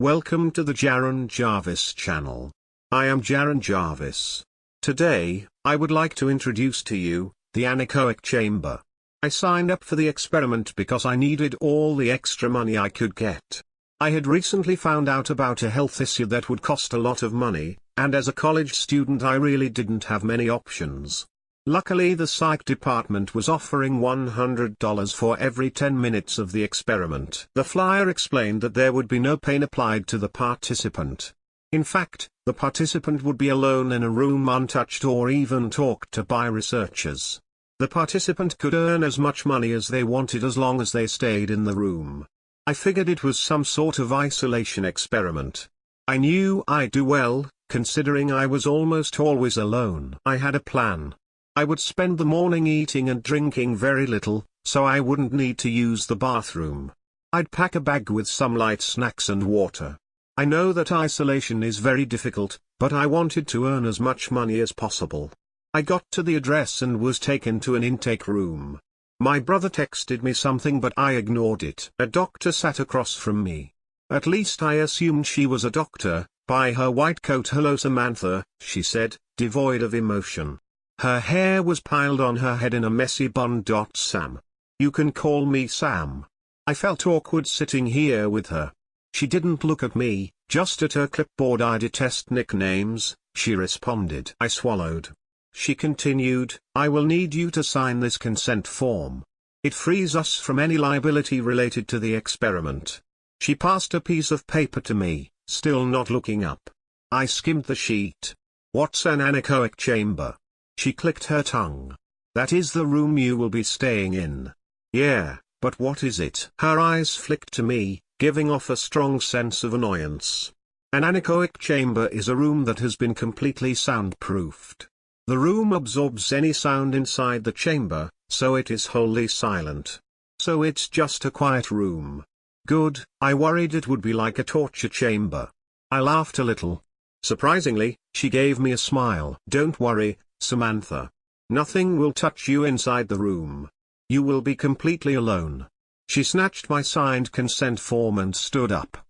Welcome to the Jaren Jarvis channel. I am Jaren Jarvis. Today, I would like to introduce to you the anechoic chamber. I signed up for the experiment because I needed all the extra money I could get. I had recently found out about a health issue that would cost a lot of money, and as a college student I really didn't have many options. Luckily the psych department was offering $100 for every 10 minutes of the experiment. The flyer explained that there would be no pain applied to the participant. In fact, the participant would be alone in a room untouched or even talked to by researchers. The participant could earn as much money as they wanted as long as they stayed in the room. I figured it was some sort of isolation experiment. I knew I'd do well, considering I was almost always alone. I had a plan. I would spend the morning eating and drinking very little, so I wouldn't need to use the bathroom. I'd pack a bag with some light snacks and water. I know that isolation is very difficult, but I wanted to earn as much money as possible. I got to the address and was taken to an intake room. My brother texted me something but I ignored it. A doctor sat across from me. At least I assumed she was a doctor, by her white coat. "Hello Samantha," she said, devoid of emotion. Her hair was piled on her head in a messy bun. "Sam. You can call me Sam." I felt awkward sitting here with her. She didn't look at me, just at her clipboard. "I detest nicknames," she responded. I swallowed. She continued, "I will need you to sign this consent form. It frees us from any liability related to the experiment." She passed a piece of paper to me, still not looking up. I skimmed the sheet. "What's an anechoic chamber?" She clicked her tongue. "That is the room you will be staying in." "Yeah, but what is it?" Her eyes flicked to me, giving off a strong sense of annoyance. An anechoic chamber is a room that has been completely soundproofed. The room absorbs any sound inside the chamber, so it is wholly silent. So it's just a quiet room. Good. I worried it would be like a torture chamber. I laughed a little. Surprisingly, she gave me a smile. "Don't worry, Samantha. Nothing will touch you inside the room. You will be completely alone." She snatched my signed consent form and stood up.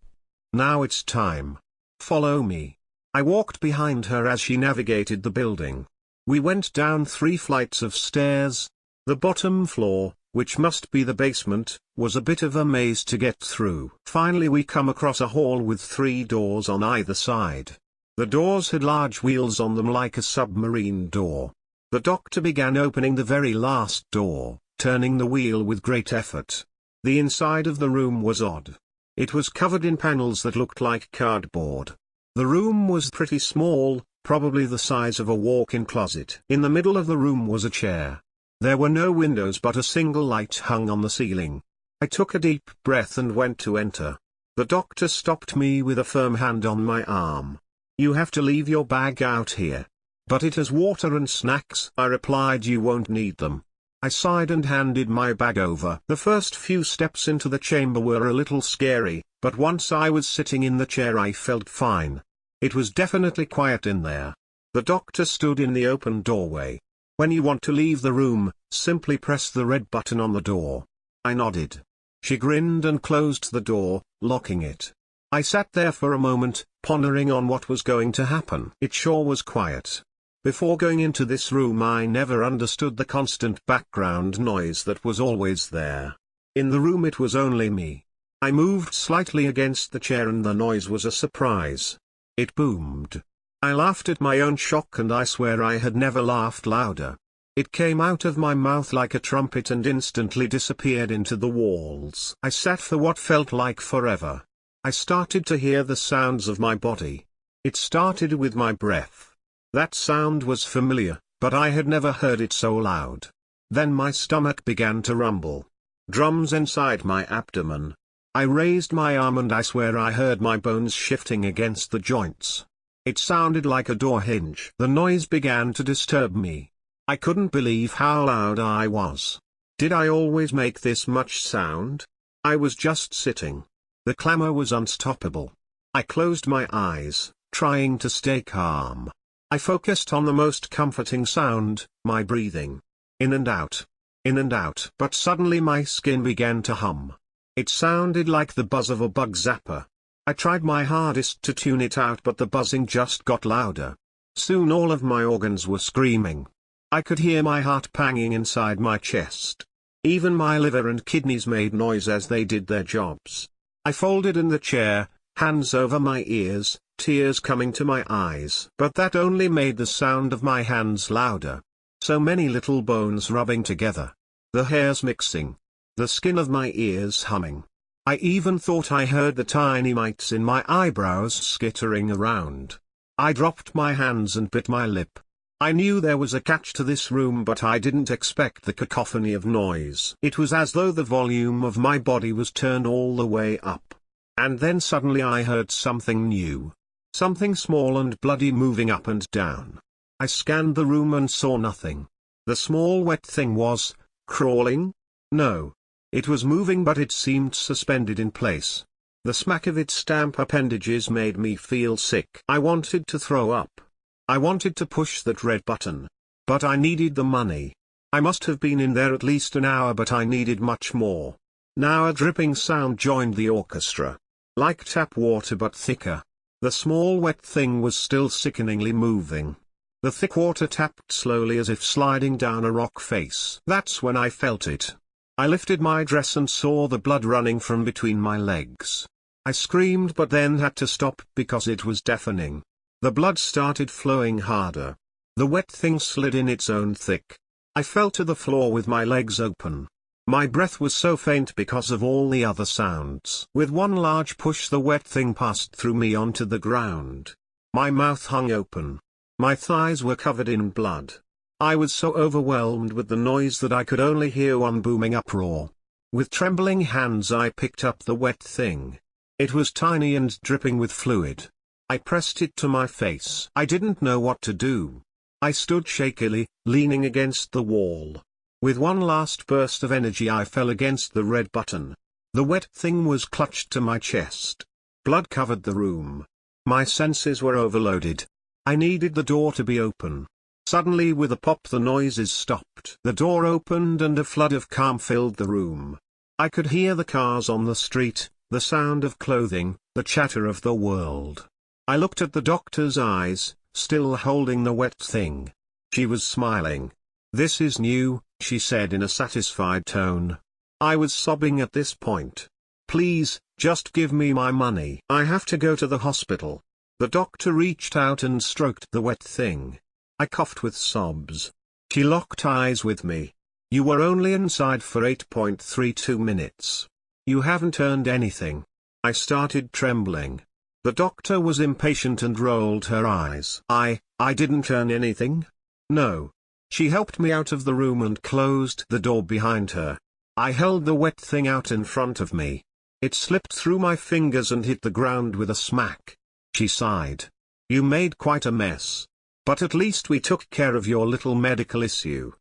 "Now it's time. Follow me." I walked behind her as she navigated the building. We went down 3 flights of stairs. The bottom floor, which must be the basement, was a bit of a maze to get through. Finally we come across a hall with 3 doors on either side. The doors had large wheels on them like a submarine door. The doctor began opening the very last door, turning the wheel with great effort. The inside of the room was odd. It was covered in panels that looked like cardboard. The room was pretty small, probably the size of a walk-in closet. In the middle of the room was a chair. There were no windows but a single light hung on the ceiling. I took a deep breath and went to enter. The doctor stopped me with a firm hand on my arm. "You have to leave your bag out here." "But it has water and snacks," I replied. "You won't need them." I sighed and handed my bag over. The first few steps into the chamber were a little scary, but once I was sitting in the chair I felt fine. It was definitely quiet in there. The doctor stood in the open doorway. "When you want to leave the room, simply press the red button on the door." I nodded. She grinned and closed the door, locking it. I sat there for a moment, pondering on what was going to happen. It sure was quiet. Before going into this room I never understood the constant background noise that was always there. In the room it was only me. I moved slightly against the chair and the noise was a surprise. It boomed. I laughed at my own shock and I swear I had never laughed louder. It came out of my mouth like a trumpet and instantly disappeared into the walls. I sat for what felt like forever. I started to hear the sounds of my body. It started with my breath. That sound was familiar, but I had never heard it so loud. Then my stomach began to rumble. Drums inside my abdomen. I raised my arm and I swear I heard my bones shifting against the joints. It sounded like a door hinge. The noise began to disturb me. I couldn't believe how loud I was. Did I always make this much sound? I was just sitting. The clamor was unstoppable. I closed my eyes, trying to stay calm. I focused on the most comforting sound, my breathing. In and out. In and out. But suddenly my skin began to hum. It sounded like the buzz of a bug zapper. I tried my hardest to tune it out, but the buzzing just got louder. Soon all of my organs were screaming. I could hear my heart panging inside my chest. Even my liver and kidneys made noise as they did their jobs. I folded in the chair, hands over my ears, tears coming to my eyes. But that only made the sound of my hands louder. So many little bones rubbing together. The hairs mixing. The skin of my ears humming. I even thought I heard the tiny mites in my eyebrows skittering around. I dropped my hands and bit my lip. I knew there was a catch to this room, but I didn't expect the cacophony of noise. It was as though the volume of my body was turned all the way up. And then suddenly I heard something new. Something small and bloody moving up and down. I scanned the room and saw nothing. The small wet thing was crawling? No. It was moving, but it seemed suspended in place. The smack of its damp appendages made me feel sick. I wanted to throw up. I wanted to push that red button. But I needed the money. I must have been in there at least an hour, but I needed much more. Now a dripping sound joined the orchestra. Like tap water but thicker. The small wet thing was still sickeningly moving. The thick water tapped slowly as if sliding down a rock face. That's when I felt it. I lifted my dress and saw the blood running from between my legs. I screamed but then had to stop because it was deafening. The blood started flowing harder. The wet thing slid in its own thick. I fell to the floor with my legs open. My breath was so faint because of all the other sounds. With one large push the wet thing passed through me onto the ground. My mouth hung open. My thighs were covered in blood. I was so overwhelmed with the noise that I could only hear one booming uproar. With trembling hands I picked up the wet thing. It was tiny and dripping with fluid. I pressed it to my face. I didn't know what to do. I stood shakily, leaning against the wall. With one last burst of energy I fell against the red button. The wet thing was clutched to my chest. Blood covered the room. My senses were overloaded. I needed the door to be open. Suddenly with a pop the noises stopped. The door opened and a flood of calm filled the room. I could hear the cars on the street, the sound of clothing, the chatter of the world. I looked at the doctor's eyes, still holding the wet thing. She was smiling. "This is new," she said in a satisfied tone. I was sobbing at this point. "Please, just give me my money. I have to go to the hospital." The doctor reached out and stroked the wet thing. I coughed with sobs. She locked eyes with me. "You were only inside for 8.32 minutes. You haven't earned anything." I started trembling. The doctor was impatient and rolled her eyes. I didn't earn anything? No. She helped me out of the room and closed the door behind her. I held the wet thing out in front of me. It slipped through my fingers and hit the ground with a smack. She sighed. "You made quite a mess. But at least we took care of your little medical issue."